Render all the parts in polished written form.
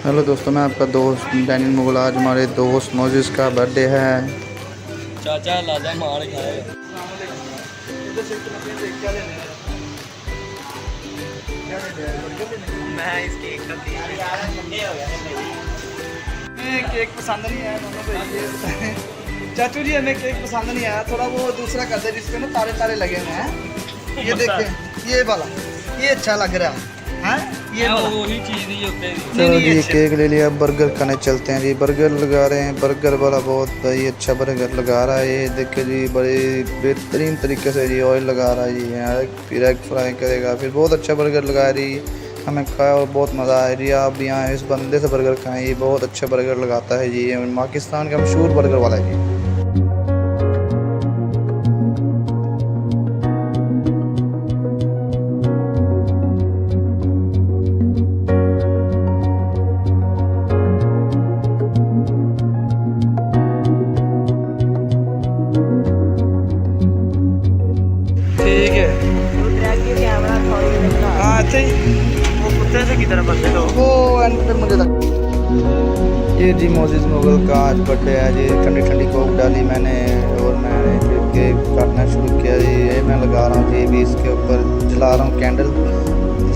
Hello दोस्तों, मैं आपका दोस्त डैनियल मुगल। आज हमारे दोस्त मोजिस का बर्थडे है। चाचा लाजा मार खाए। मैं इस केक का केक पसंद नहीं आया दोनों को, ये बताएं। चाचू जी हमें केक पसंद नहीं आया, थोड़ा वो दूसरा कर दे जिसपे ना तारे तारे लगे हुए हैं। ये देखें, ये वाला ये अच्छा लग रहा है। ये वही चीज नहीं होते। चलो जी, केक ले लिया, बर्गर खाने चलते हैं जी। बर्गर लगा रहे हैं, बर्गर वाला बहुत भाई अच्छा बर्गर लगा रहा है। ये देखिए जी, बड़े बेहतरीन तरीके से जी ऑयल लगा रहा है जी। यहाँ फिर एग फ्राई करेगा, फिर बहुत अच्छा बर्गर लगा रही। हमें खाया और बहुत मज़ा आया जी। आप भी यहाँ इस बंदे से बर्गर खाएँ, ये बहुत अच्छा बर्गर लगाता है जी। ये पाकिस्तान का मशहूर बर्गर वाला है जी। ठीक है। हाँ अच्छा ही वो कुत्ते से किधर बंदे तो वो एंड पे मुझे लग। ये जी मोजिस मुगल का आज बर्थडे है जी। ठंडी ठंडी कोक डाली मैंने और मैंने फिर केक काटना शुरू किया जी। ये मैं लगा रहा हूँ जी, भी इसके ऊपर जला रहा हूँ कैंडल।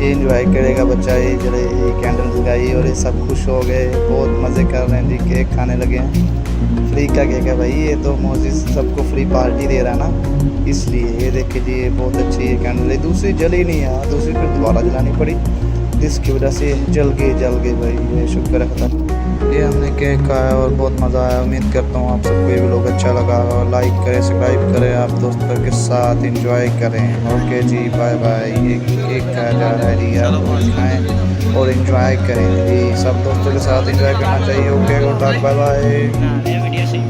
ये इंजॉय करेगा बच्चा। ये जले ये कैंडल लगाई और ये सब खुश हो गए, बहुत मज़े कर रहे हैं जी। केक खाने लगे हैं। फ्री का केक है भाई, ये तो मोजिस सबको फ्री पार्टी दे रहा है ना, इसलिए। ये देखिए जी, ये बहुत अच्छी है कैंडल। ये दूसरी जली नहीं है, दूसरी फिर दोबारा जलानी पड़ी, जिसकी वजह से जल गई भाई। ये शुक्र है खत्म। ये हमने केक खाया और बहुत मज़ा आया। उम्मीद करता हूँ आप सबको ये व्लॉग अच्छा लगा और लाइक करें, सब्सक्राइब करें, आप दोस्तों के साथ एंजॉय करें। ओके जी, बाय बाय। ये केक खाया जा रहा है जी, आप खाएँ और एंजॉय करें जी। सब दोस्तों के साथ एंजॉय करना चाहिए। Okay, good luck, bye bye. Video सही